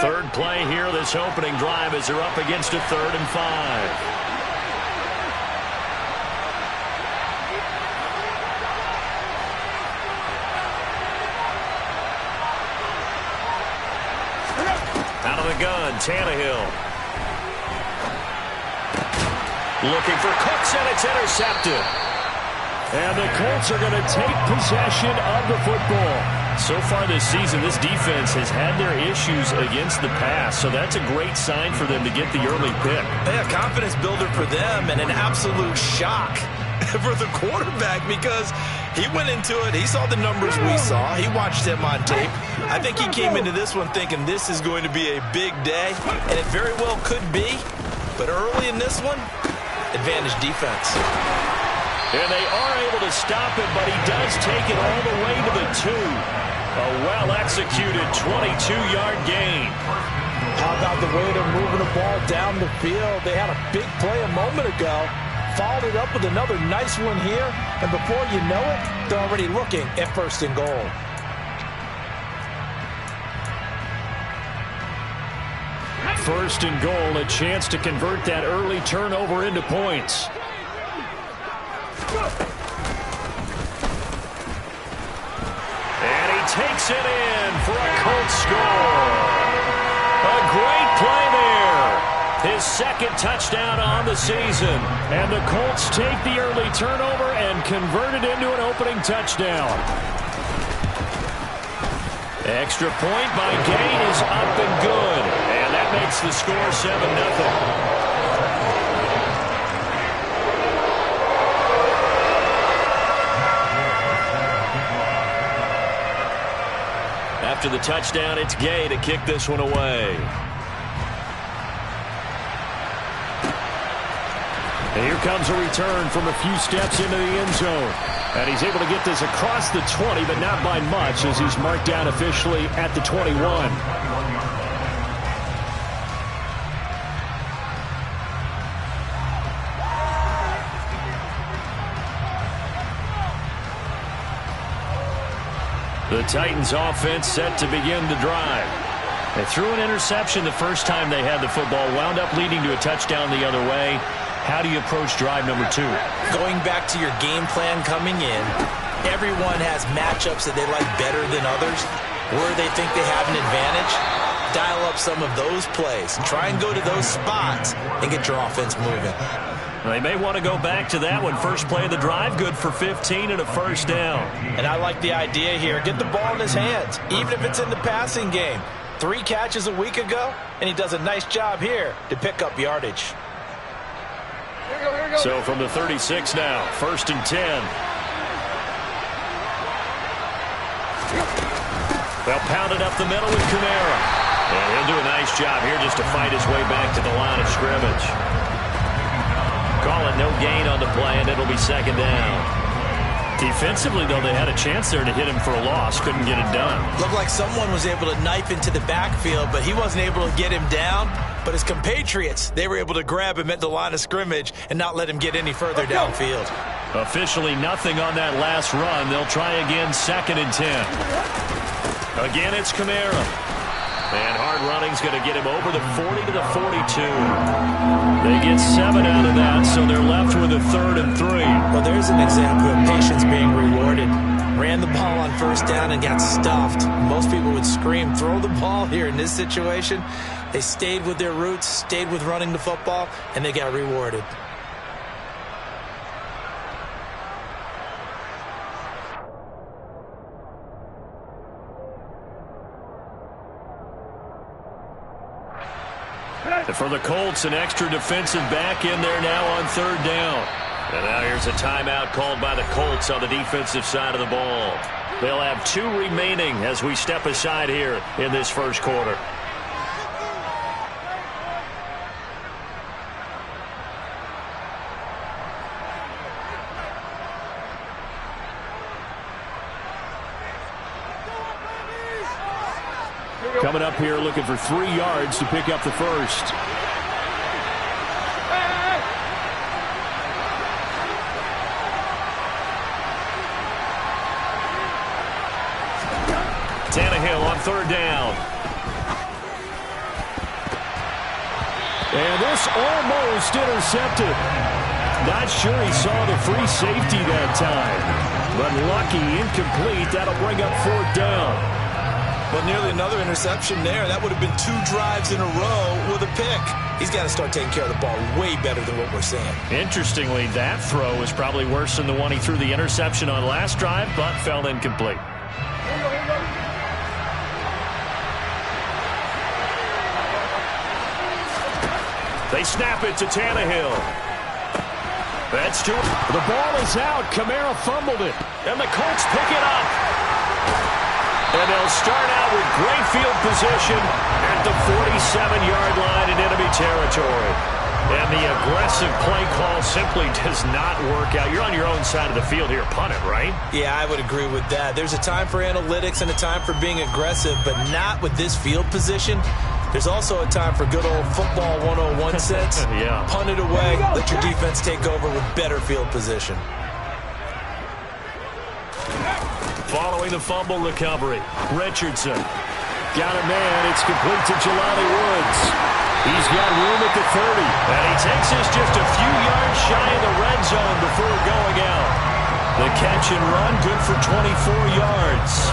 Third play here, this opening drive, as they're up against a 3rd and 5. Out of the gun, Tannehill. Looking for Cooks, and it's intercepted. And the Colts are going to take possession of the football. So far this season, this defense has had their issues against the pass, so that's a great sign for them to get the early pick. Yeah, confidence builder for them, and an absolute shock for the quarterback because he went into it. He saw the numbers we saw. He watched him on tape. I think he came into this one thinking this is going to be a big day, and it very well could be. But early in this one, advantage defense. And they are able to stop it, but he does take it all the way to the 2. A well-executed 22-yard gain. How about the way they're moving the ball down the field? They had a big play a moment ago. Followed it up with another nice one here. And before you know it, they're already looking at 1st and goal. First and goal, a chance to convert that early turnover into points. And he takes it in for a Colts score. A great play there. His 2nd touchdown on the season. And the Colts take the early turnover and convert it into an opening touchdown. Extra point by Gain is up and good. And that makes the score 7-0. After the touchdown, it's Gay to kick this one away. And here comes a return from a few steps into the end zone. And he's able to get this across the 20, but not by much, as he's marked down officially at the 21. The Titans offense set to begin the drive. They threw an interception the first time they had the football, wound up leading to a touchdown the other way. How do you approach drive number 2? Going back to your game plan coming in, everyone has matchups that they like better than others. Where they think they have an advantage, dial up some of those plays. Try and go to those spots and get your offense moving. They may want to go back to that one. First play of the drive, good for 15 and a 1st down. And I like the idea here. Get the ball in his hands, even if it's in the passing game. 3 catches a week ago, and he does a nice job here to pick up yardage. So from the 36 now, 1st and 10. They'll pound it up the middle with Kamara. And he'll do a nice job here just to fight his way back to the line of scrimmage. Call it no gain on the play, and it'll be 2nd down. Defensively, though, they had a chance there to hit him for a loss. Couldn't get it done. Looked like someone was able to knife into the backfield, but he wasn't able to get him down. But his compatriots, they were able to grab him at the line of scrimmage and not let him get any further downfield. Officially nothing on that last run. They'll try again, 2nd and 10. Again, it's Kamara. And hard running's going to get him over the 40 to the 42. They get 7 out of that, so they're left with a 3rd and 3. Well, there's an example of patience being rewarded. Ran the ball on 1st down and got stuffed. Most people would scream, throw the ball here. In this situation, they stayed with their roots, stayed with running the football, and they got rewarded. And for the Colts, an extra defensive back in there now on 3rd down. And now here's a timeout called by the Colts on the defensive side of the ball. They'll have 2 remaining as we step aside here in this 1st quarter. Coming up here looking for 3 yards to pick up the 1st. Tannehill on 3rd down. almost intercepted. Not sure he saw the free safety that time. But lucky, incomplete. That'll bring up 4th down. Well, nearly another interception there. That would have been 2 drives in a row with a pick. He's got to start taking care of the ball way better than what we're seeing. Interestingly, that throw was probably worse than the one he threw the interception on last drive, but fell incomplete. They snap it to Tannehill. That's two. The ball is out. Kamara fumbled it. And the Colts pick it up. And they'll start out with great field position at the 47-yard line in enemy territory. And the aggressive play call simply does not work out. You're on your own side of the field here. Punt it, right? Yeah, I would agree with that. There's a time for analytics and a time for being aggressive, but not with this field position. There's also a time for good old football 101 sense. Yeah. Punt it away. Let your defense take over with better field position. Following the fumble recovery, Richardson. Got a man. It's complete to Jelani Woods. He's got room at the 30. And he takes this just a few yards shy of the red zone before going out. The catch and run, good for 24 yards.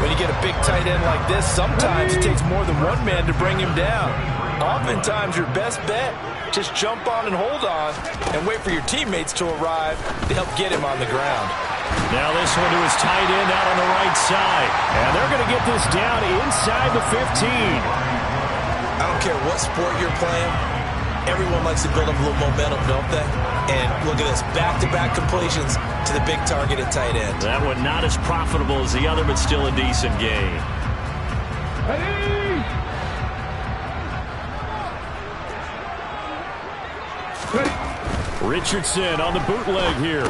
When you get a big tight end like this, sometimes it takes more than one man to bring him down. Oftentimes, your best bet, just jump on and hold on and wait for your teammates to arrive to help get him on the ground. Now this one to his tight end out on the right side. And they're going to get this down inside the 15. I don't care what sport you're playing. Everyone likes to build up a little momentum, don't they? And look at this, back-to-back completions to the big target at tight end. That one not as profitable as the other, but still a decent gain. Richardson on the bootleg here.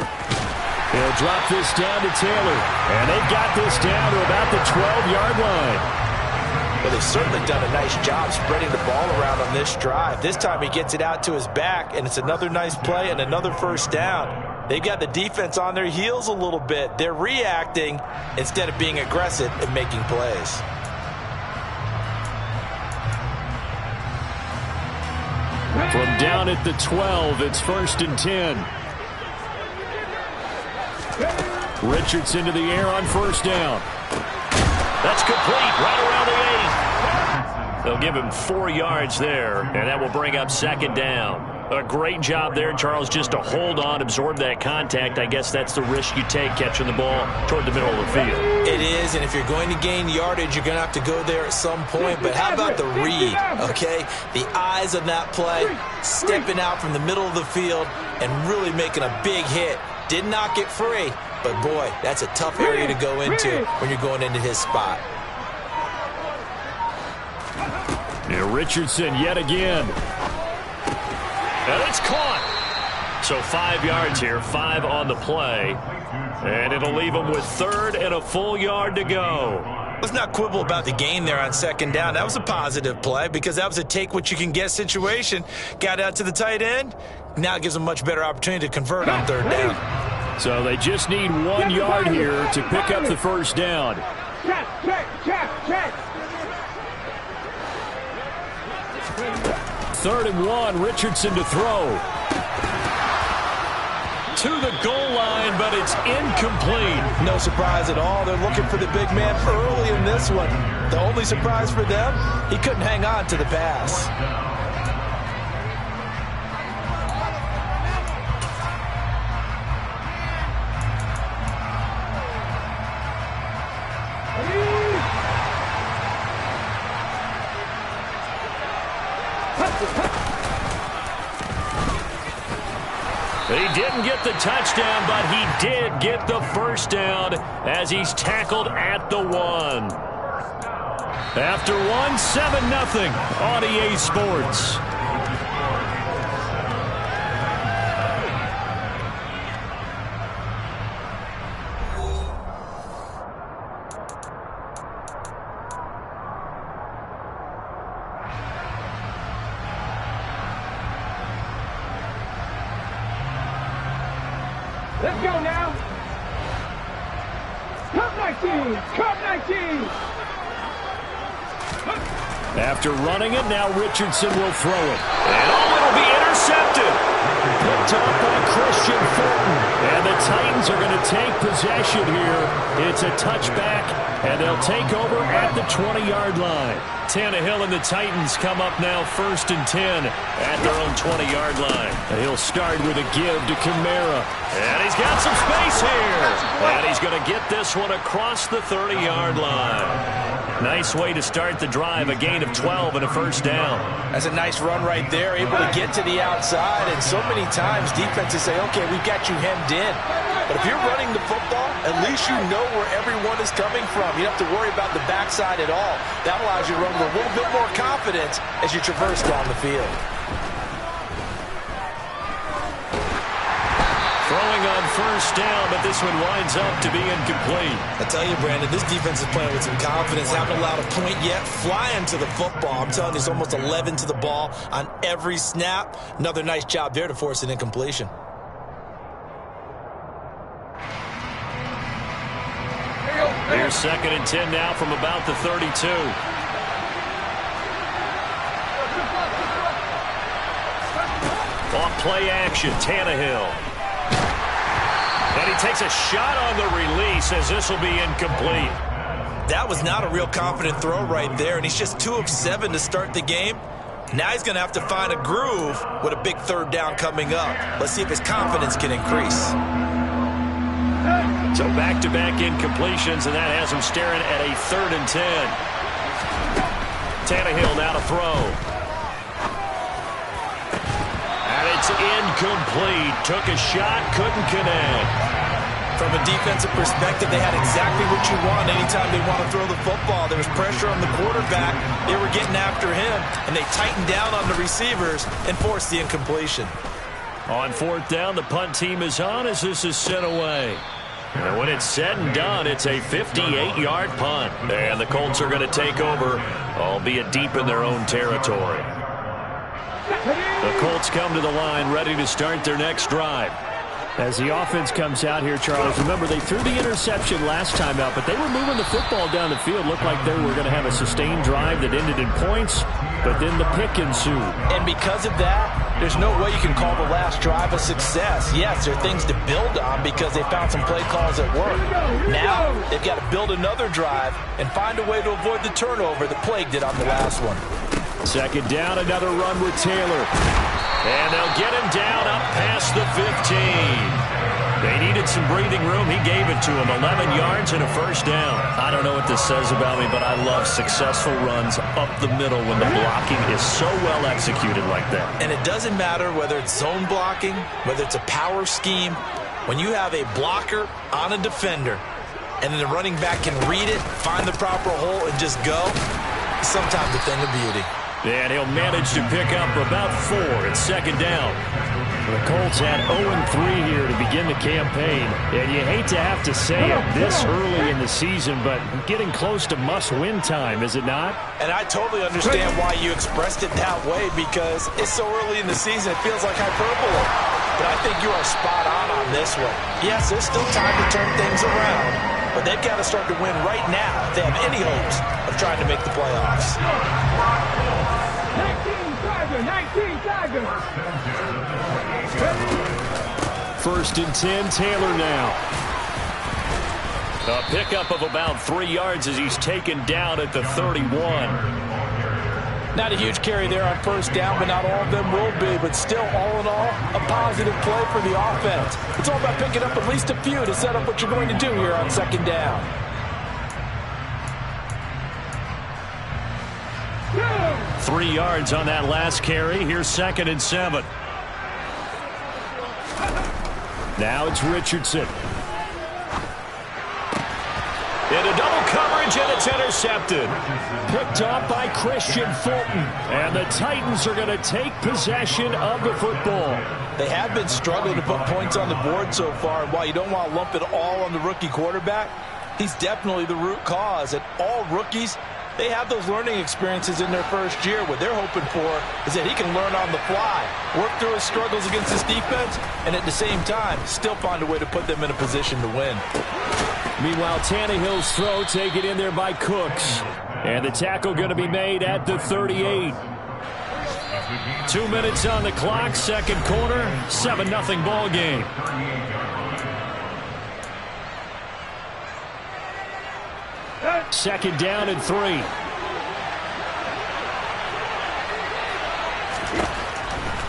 He'll drop this down to Taylor. And they've got this down to about the 12-yard line. Well, they've certainly done a nice job spreading the ball around on this drive. This time he gets it out to his back, and it's another nice play and another first down. They've got the defense on their heels a little bit. They're reacting instead of being aggressive and making plays. From down at the 12, it's 1st and 10. Richardson to the air on 1st down. That's complete, right around the 8. They'll give him 4 yards there, and that will bring up 2nd down. A great job there, Charles, just to hold on, absorb that contact. I guess that's the risk you take catching the ball toward the middle of the field. It is, and if you're going to gain yardage, you're going to have to go there at some point. But how about the read, okay? The eyes of that play, stepping out from the middle of the field and really making a big hit. Did not get free, but boy, that's a tough area to go into when you're going into his spot. Yeah, Richardson yet again. And it's caught. So 5 yards here, 5 on the play. And it'll leave them with 3rd and a full yard to go. Let's not quibble about the gain there on 2nd down. That was a positive play because that was a take-what-you-can-get situation. Got out to the tight end. Now it gives them a much better opportunity to convert on 3rd down. So they just need 1 yard here to pick up the 1st down. Third and 1, Richardson to throw. To the goal line, but it's incomplete. No surprise at all. They're looking for the big man early in this one. The only surprise for them, he couldn't hang on to the pass. He didn't get the touchdown, but he did get the 1st down as he's tackled at the 1. After 1, 7-0 on EA Sports. Let's go now. Cup 19. Cup 19. After running it, now Richardson will throw it. And it'll be intercepted. Picked up by Christian Fulton. And the Titans are going to take possession here. It's a touchback, and they'll take over at the 20-yard line. Tannehill and the Titans come up now 1st and 10 at their own 20-yard line. And he'll start with a give to Kamara. And he's got some space here. And he's going to get this one across the 30-yard line. Nice way to start the drive, a gain of 12 and a first down. That's a nice run right there, able to get to the outside. And so many times defenses say, okay, we've got you hemmed in. But if you're running the football, at least you know where everyone is coming from. You don't have to worry about the backside at all. That allows you to run with a little bit more confidence as you traverse down the field. Throwing on first down, but this one winds up to be incomplete. I tell you, Brandon, this defense is playing with some confidence. Haven't allowed a point yet. Flying to the football. I'm telling you, it's almost 11 to the ball on every snap. Another nice job there to force an incompletion. Here's 2nd and 10 now from about the 32. On play action, Tannehill. And he takes a shot on the release as this will be incomplete. That was not a real confident throw right there, and he's just 2 of 7 to start the game. Now he's going to have to find a groove with a big 3rd down coming up. Let's see if his confidence can increase. So back-to-back incompletions, and that has him staring at a 3rd and 10. Tannehill now to throw. And it's incomplete. Took a shot, couldn't connect. From a defensive perspective, they had exactly what you want anytime they want to throw the football. There was pressure on the quarterback. They were getting after him, and they tightened down on the receivers and forced the incompletion. On 4th down, the punt team is on as this is sent away. And when it's said and done, it's a 58-yard punt. And the Colts are going to take over, albeit deep in their own territory. The Colts come to the line ready to start their next drive. As the offense comes out here, Charles, remember they threw the interception last time out, but they were moving the football down the field. Looked like they were going to have a sustained drive that ended in points, but then the pick ensued. And because of that, there's no way you can call the last drive a success. Yes, there are things to build on because they found some play calls that work. Now they've got to build another drive and find a way to avoid the turnover that plagued it on the last one. 2nd down, another run with Taylor. And they'll get him down up past the 15. They needed some breathing room. He gave it to him. 11 yards and a first down. I don't know what this says about me, but I love successful runs up the middle when the blocking is so well executed like that. And it doesn't matter whether it's zone blocking, whether it's a power scheme. When you have a blocker on a defender, and then the running back can read it, find the proper hole, and just go, it's sometimes a thing of beauty. And he'll manage to pick up about 4 at 2nd down. The Colts had 0-3 here to begin the campaign. And you hate to have to say it this early in the season, but getting close to must-win time, is it not? And I totally understand why you expressed it that way because it's so early in the season, it feels like hyperbole. But I think you are spot on this one. Yes, there's still time to turn things around, but they've got to start to win right now if they have any hopes of trying to make the playoffs. 19 Tigers. 1st and 10, Taylor now. A pickup of about 3 yards as he's taken down at the 31. Not a huge carry there on 1st down, but not all of them will be. But still, all in all, a positive play for the offense. It's all about picking up at least a few to set up what you're going to do here on 2nd down. 3 yards on that last carry. Here's 2nd and 7. Now it's Richardson. Into double coverage, and it's intercepted. Picked up by Christian Fulton. And the Titans are going to take possession of the football. They have been struggling to put points on the board so far. And while you don't want to lump it all on the rookie quarterback, he's definitely the root cause. And all rookies, they have those learning experiences in their first year. What they're hoping for is that he can learn on the fly, work through his struggles against this defense, and at the same time, still find a way to put them in a position to win. Meanwhile, Tannehill's throw taken in there by Cooks. And the tackle going to be made at the 38. 2 minutes on the clock, second quarter, 7-0 ball game. Second down and 3.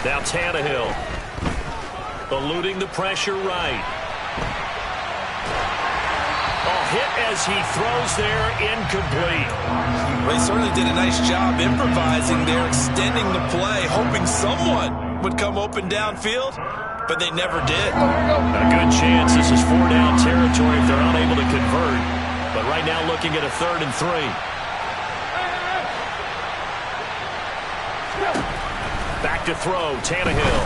Now Tannehill. Eluding the pressure right. Hit as he throws there, incomplete. They certainly did a nice job improvising there, extending the play, hoping someone would come open downfield, but they never did. A good chance this is 4-down territory if they're unable to convert. But right now looking at a 3rd and 3. Back to throw, Tannehill.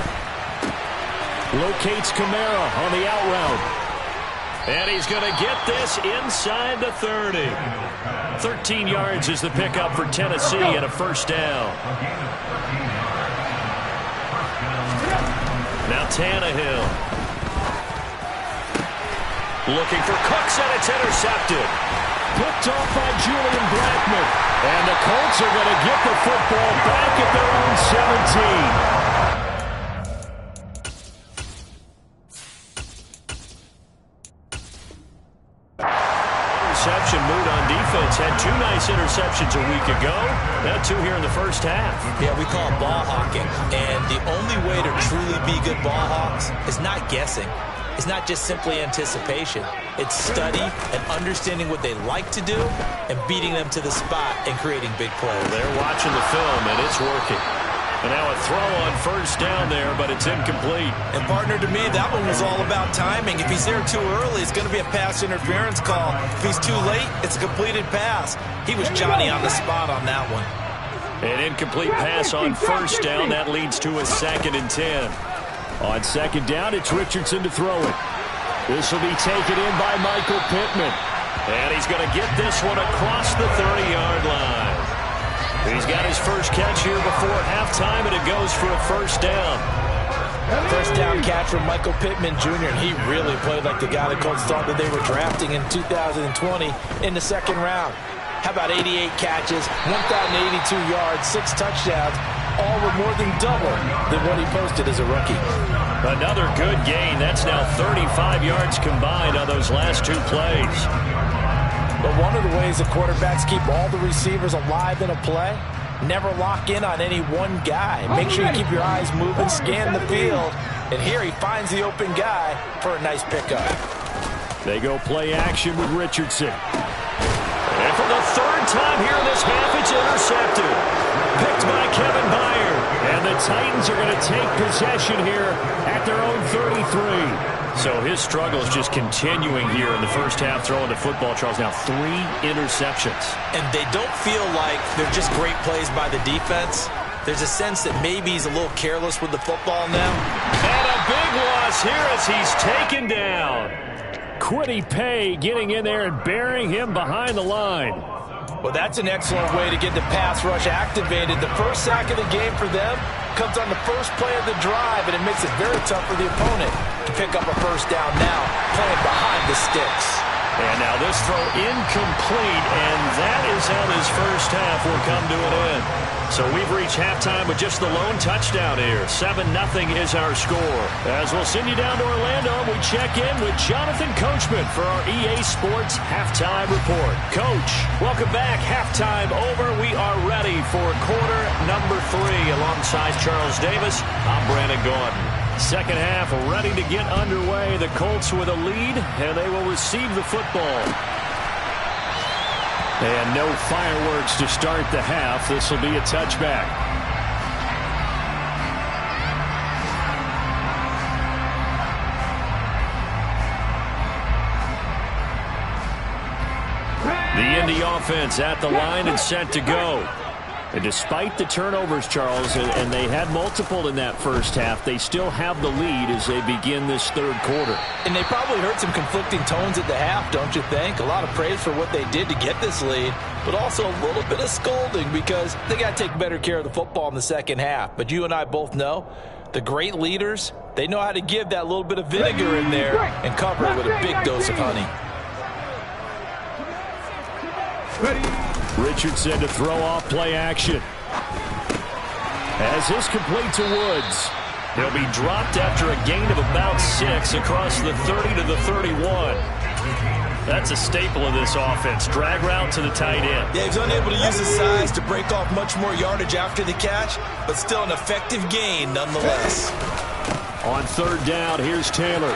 Locates Kamara on the out route. And he's going to get this inside the 30. 13 yards is the pickup for Tennessee and a first down. Now Tannehill. Looking for Cooks, and it's intercepted. Picked off by Julian Blackmon. And the Colts are going to get the football back at their own 17. Interception mood on defense. Had 2 nice interceptions a week ago. Now 2 here in the first half. Yeah, we call it ball hawking. And the only way to truly be good ball hawks is not guessing. It's not just simply anticipation. It's study and understanding what they like to do and beating them to the spot and creating big plays. They're watching the film, and it's working. And now a throw on first down there, but it's incomplete. And partner, to me, that one was all about timing. If he's there too early, it's going to be a pass interference call. If he's too late, it's a completed pass. He was Johnny on the spot on that one. An incomplete pass on first down. That leads to a 2nd and 10. On second down, it's Richardson to throw it. This will be taken in by Michael Pittman. And he's going to get this one across the 30-yard line. He's got his first catch here before halftime, and it goes for a first down. First down catch from Michael Pittman Jr., and he really played like the guy the Colts thought that they were drafting in 2020 in the second round. How about 88 catches, 1,082 yards, 6 touchdowns, all were more than double than what he posted as a rookie. Another good gain. That's now 35 yards combined on those last 2 plays. But one of the ways the quarterbacks keep all the receivers alive in a play, never lock in on any one guy. Make sure you keep your eyes moving, scan the field, and here he finds the open guy for a nice pickup. They go play action with Richardson. And for the 3rd time here in this half, it's intercepted. Picked by Kevin Byard. And the Titans are going to take possession here at their own 33. So his struggle is just continuing here in the first half, throwing the football. Charles, now 3 interceptions. And they don't feel like they're just great plays by the defense. There's a sense that maybe he's a little careless with the football now. And a big loss here as he's taken down. Kwity Paye getting in there and burying him behind the line. Well, that's an excellent way to get the pass rush activated. The first sack of the game for them comes on the first play of the drive, and it makes it very tough for the opponent to pick up a first down now, playing behind the sticks. And now this throw incomplete, and that is how this first half will come to an end. So we've reached halftime with just the lone touchdown here. 7-0 is our score. As we'll send you down to Orlando, we check in with Jonathan Coachman for our EA Sports Halftime Report. Coach, welcome back. Halftime over. We are ready for quarter number 3. Alongside Charles Davis, I'm Brandon Gordon. Second half ready to get underway. The Colts with a lead, and they will receive the football. And no fireworks to start the half. This will be a touchback. The Indy offense at the line and set to go. And despite the turnovers, Charles, and they had multiple in that first half, they still have the lead as they begin this 3rd quarter. And they probably heard some conflicting tones at the half, don't you think? A lot of praise for what they did to get this lead, but also a little bit of scolding because they got to take better care of the football in the second half. But you and I both know the great leaders, they know how to give that little bit of vinegar in there and cover it with a big dose of honey. Richardson to throw off play action. As is complete to Woods. He'll be dropped after a gain of about 6 across the 30 to the 31. That's a staple of this offense. Drag route to the tight end. Yeah, he's unable to use his size to break off much more yardage after the catch, but still an effective gain nonetheless. On third down, here's Taylor.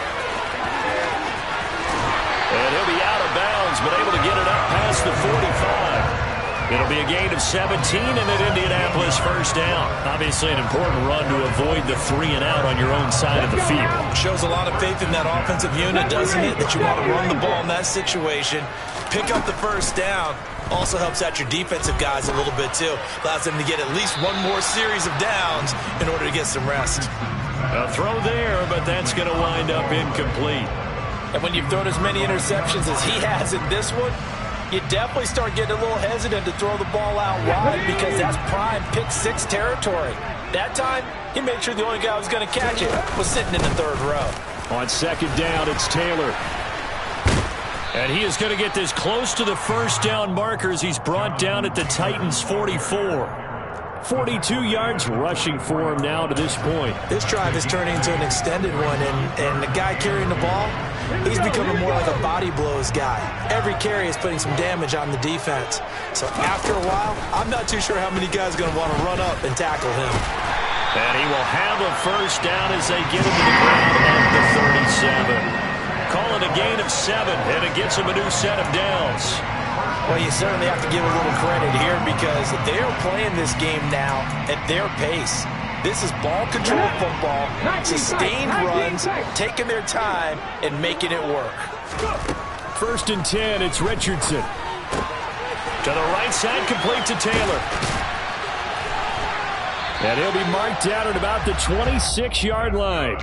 And he'll be out of bounds, but able to get it up past the 45. It'll be a gain of 17 and an Indianapolis first down. Obviously an important run to avoid the 3-and-out on your own side of the field. Shows a lot of faith in that offensive unit, doesn't it? That you want to run the ball in that situation. Pick up the first down. Also helps out your defensive guys a little bit too. Allows them to get at least one more series of downs in order to get some rest. A throw there, but that's going to wind up incomplete. And when you've thrown as many interceptions as he has in this one, you definitely start getting a little hesitant to throw the ball out wide because that's prime pick-6 territory. That time, he made sure the only guy who was going to catch it was sitting in the third row. On second down, it's Taylor. And he is going to get this close to the first down markers. He's brought down at the Titans' 44. 42 yards rushing for him now to this point. This drive is turning into an extended one, and the guy carrying the ball, he's becoming more like a body blows guy. Every carry is putting some damage on the defense. So after a while, I'm not too sure how many guys are going to want to run up and tackle him. And he will have a first down as they get him to the ground at the 37. Call it a gain of 7, and it gets him a new set of downs. Well, you certainly have to give a little credit here because they are playing this game now at their pace. This is ball control football, sustained runs, taking their time, and making it work. First and 10, it's Richardson. To the right side, complete to Taylor. And he'll be marked down at about the 26-yard line.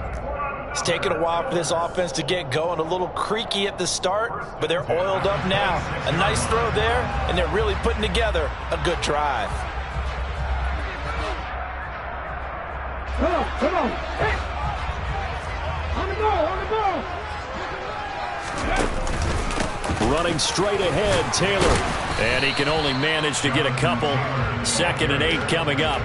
It's taken a while for this offense to get going. A little creaky at the start, but they're oiled up now. A nice throw there, and they're really putting together a good drive. Come on. Hey. On the ball. Running straight ahead, Taylor. And he can only manage to get a couple. 2nd and 8 coming up.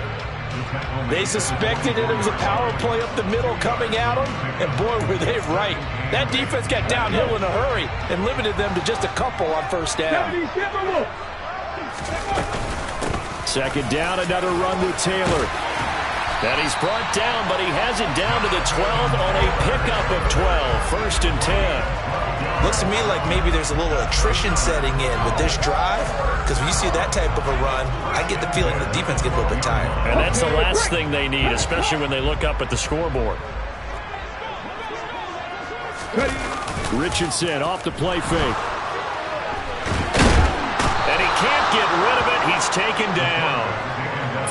They suspected it was a power play up the middle coming at them, and boy, were they right. That defense got downhill in a hurry and limited them to just a couple on first down. Second down, another run with Taylor. And he's brought down, but he has it down to the 12 on a pickup of 12. First and 10. Looks to me like maybe there's a little attrition setting in with this drive, because when you see that type of a run, I get the feeling the defense gets a little bit tired. And that's the last thing they need, especially when they look up at the scoreboard. Richardson off the play fake. And he can't get rid of it. He's taken down.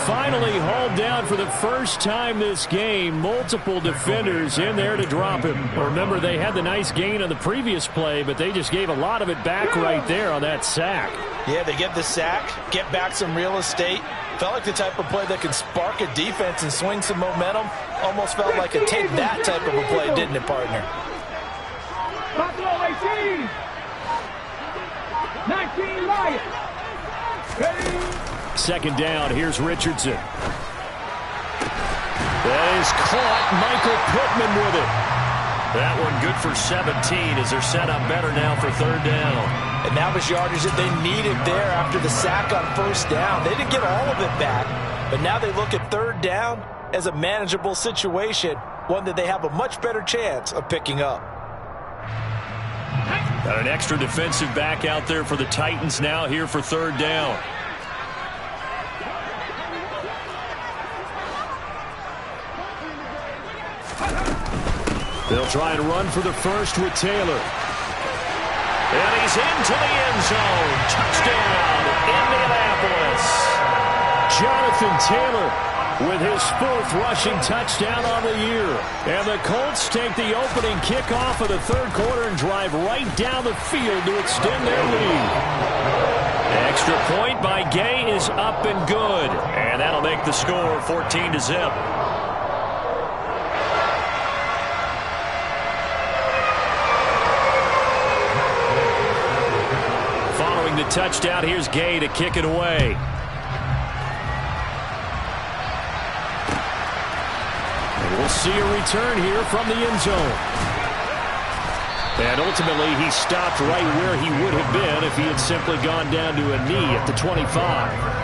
Finally hauled down for the first time this game. Multiple defenders in there to drop him. Remember, they had the nice gain on the previous play, but they just gave a lot of it back right there on that sack. Yeah, they get the sack, get back some real estate. Felt like the type of play that can spark a defense and swing some momentum. Almost felt like a take that type of a play, didn't it, partner? Buffalo 18. 19 Lions. Ready? Second down, here's Richardson. That is caught. Michael Pittman with it. That one good for 17 as they're set up better now for third down. And that was yardage that they needed there after the sack on first down. They didn't get all of it back, but now they look at third down as a manageable situation, one that they have a much better chance of picking up. Got an extra defensive back out there for the Titans now here for third down. They'll try and run for the first with Taylor. And he's into the end zone. Touchdown, Indianapolis. Jonathan Taylor with his 4th rushing touchdown on the year. And the Colts take the opening kickoff of the third quarter and drive right down the field to extend their lead. Extra point by Gay is up and good. And that'll make the score 14-0. The touchdown, here's Gay to kick it away. We'll see a return here from the end zone. And ultimately, he stopped right where he would have been if he had simply gone down to a knee at the 25.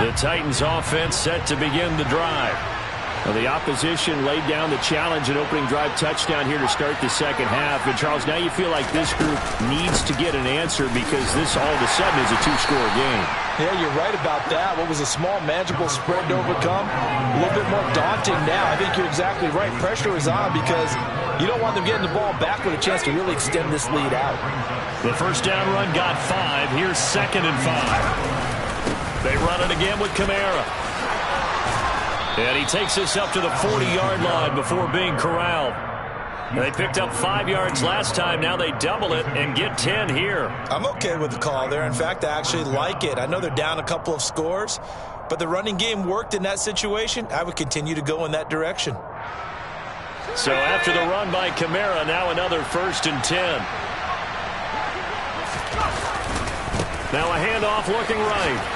The Titans offense set to begin the drive. Well, the opposition laid down the challenge, an opening drive touchdown here to start the second half. And, Charles, now you feel like this group needs to get an answer because this all of a sudden is a two-score game. Yeah, you're right about that. What was a small, manageable spread to overcome, a little bit more daunting now. I think you're exactly right. Pressure is on because you don't want them getting the ball back with a chance to really extend this lead out. The first down run got 5. Here's 2nd and 5. They run it again with Kamara. And he takes us up to the 40-yard line before being corralled. They picked up 5 yards last time. Now they double it and get 10 here. I'm okay with the call there. In fact, I actually like it. I know they're down a couple of scores, but the running game worked in that situation. I would continue to go in that direction. So after the run by Kamara, now another 1st and 10. Now a handoff looking right.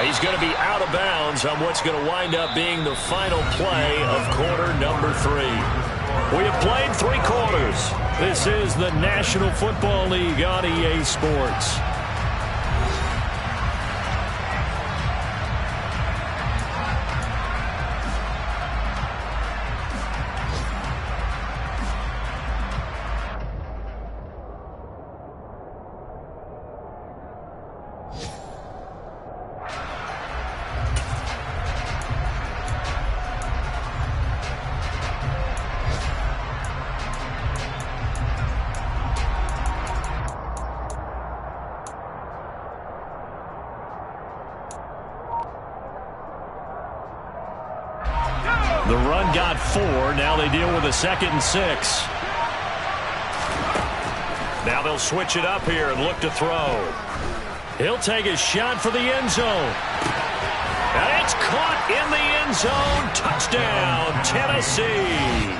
He's going to be out of bounds on what's going to wind up being the final play of quarter number 3. We have played 3 quarters. This is the National Football League on EA Sports. The run got 4. Now they deal with a 2nd and 6. Now they'll switch it up here and look to throw. He'll take a shot for the end zone. And it's caught in the end zone. Touchdown, Tennessee.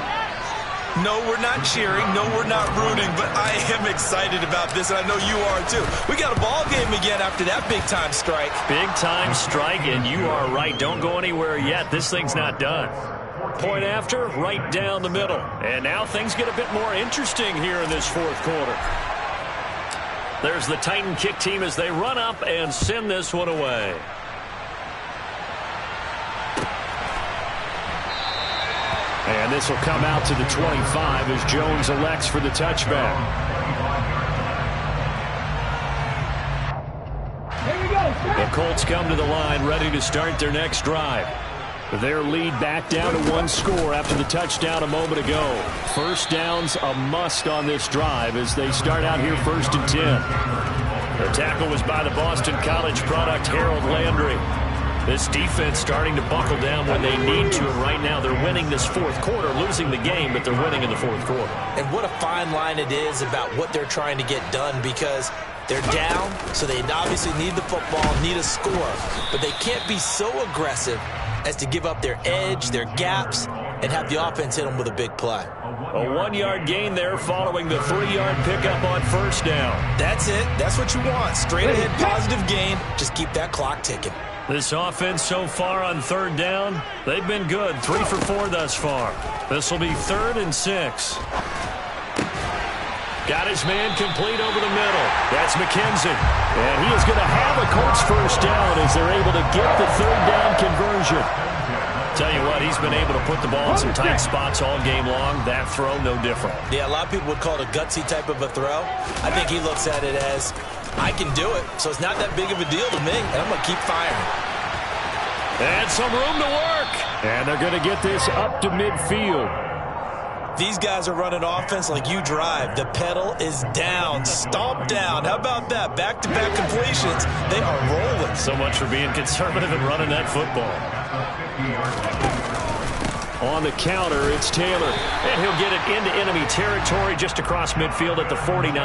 No, we're not cheering. No, we're not rooting. But I am excited about this, and I know you are too. We got a ball game again after that big-time strike. Big-time strike, and you are right. Don't go anywhere yet. This thing's not done. Point after, right down the middle. And now things get a bit more interesting here in this 4th quarter. There's the Titan kick team as they run up and send this one away. And this will come out to the 25 as Jones elects for the touchback. Here we go. The Colts come to the line ready to start their next drive. Their lead back down to 1 score after the touchdown a moment ago. First down's a must on this drive as they start out here 1st and 10. The tackle was by the Boston College product Harold Landry. This defense starting to buckle down when they need to, and right now they're winning this 4th quarter, losing the game, but they're winning in the 4th quarter. And what a fine line it is about what they're trying to get done because they're down, so they obviously need the football, need a score, but they can't be so aggressive as to give up their edge, their gaps, and have the offense hit them with a big play. A 1-yard gain there following the 3-yard pickup on 1st down. That's it. That's what you want. Straight ahead positive gain. Just keep that clock ticking. This offense so far on 3rd down, they've been good. 3 for 4 thus far. This will be 3rd and 6. Got his man complete over the middle. That's McKenzie. And he is going to have a Colts 1st down as they're able to get the 3rd down conversion. Tell you what, he's been able to put the ball in some tight spots all game long. That throw, no different. Yeah, a lot of people would call it a gutsy type of a throw. I think he looks at it as, I can do it, so it's not that big of a deal to me, and I'm going to keep firing. And some room to work. And they're going to get this up to midfield. These guys are running offense like you drive. The pedal is down, stomp down. How about that? Back-to-back completions. They are rolling. So much for being conservative and running that football. On the counter, it's Taylor. And he'll get it into enemy territory just across midfield at the 49.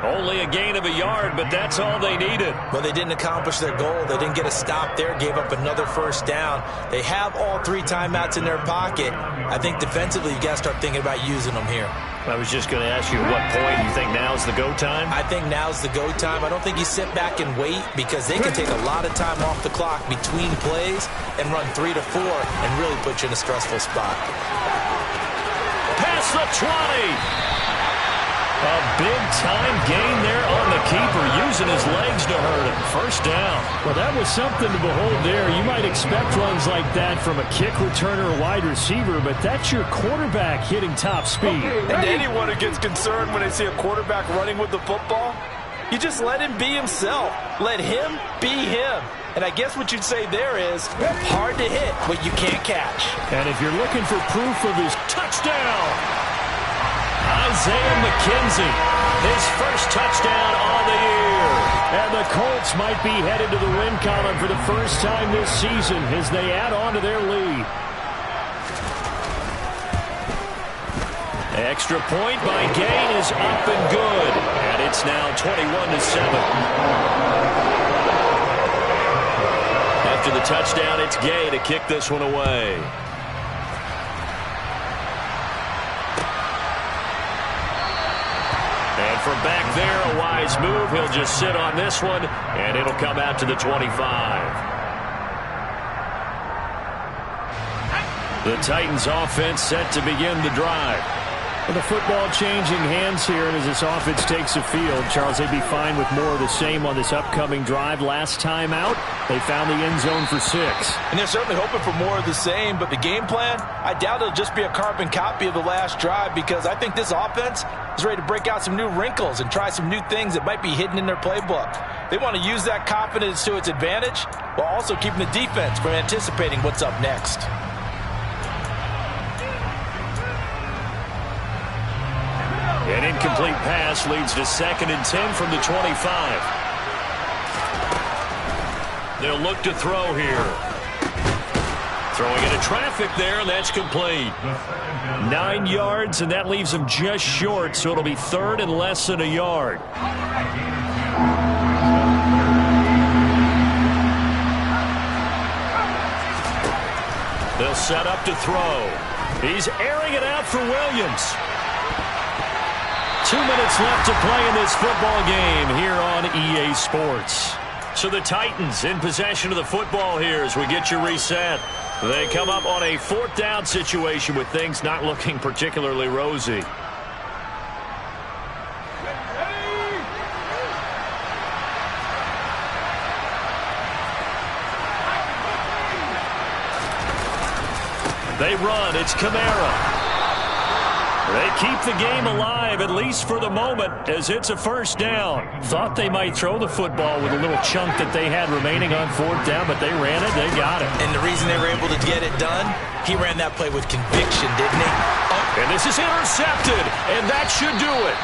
Only a gain of a yard, but that's all they needed. Well, they didn't accomplish their goal. They didn't get a stop there, gave up another first down. They have all 3 timeouts in their pocket. I think defensively you got to start thinking about using them here. I was just going to ask you at what point you think now's the go time? I think now's the go time. I don't think you sit back and wait because they can take a lot of time off the clock between plays and run 3 to 4 and really put you in a stressful spot. Past the 20. A big-time gain there on the keeper, using his legs to hurt him. First down. Well, that was something to behold there. You might expect runs like that from a kick returner or wide receiver, but that's your quarterback hitting top speed. And anyone who gets concerned when they see a quarterback running with the football, you just let him be himself. Let him be him. And I guess what you'd say there is hard to hit what you can't catch. And if you're looking for proof of his touchdown, Isaiah McKenzie, his first touchdown on the year. And the Colts might be headed to the win column for the first time this season as they add on to their lead. Extra point by Gay is up and good. And it's now 21-7. After the touchdown, it's Gay to kick this one away. And from back there, a wise move. He'll just sit on this one, and it'll come out to the 25. The Titans offense set to begin the drive. Well, the football changing hands here, and as this offense takes the field, Charles, they'd be fine with more of the same on this upcoming drive. Last time out, they found the end zone for 6. And they're certainly hoping for more of the same, but the game plan, I doubt it'll just be a carbon copy of the last drive because I think this offense is ready to break out some new wrinkles and try some new things that might be hidden in their playbook. They want to use that confidence to its advantage while also keeping the defense from anticipating what's up next. An incomplete pass leads to 2nd and 10 from the 25. They'll look to throw here. Throwing into traffic there, and that's complete. 9 yards, and that leaves them just short, so it'll be 3rd and less than a yard. They'll set up to throw. He's airing it out for Williams. 2 minutes left to play in this football game here on EA Sports. So the Titans in possession of the football here as we get you reset. They come up on a 4th down situation with things not looking particularly rosy. They run. It's Kamara. They keep the game alive, at least for the moment, as it's a first down. Thought they might throw the football with a little chunk that they had remaining on 4th down, but they ran it, they got it. And the reason they were able to get it done, he ran that play with conviction, didn't he? And this is intercepted, and that should do it.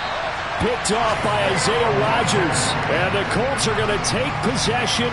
Picked off by Isaiah Rodgers. And the Colts are going to take possession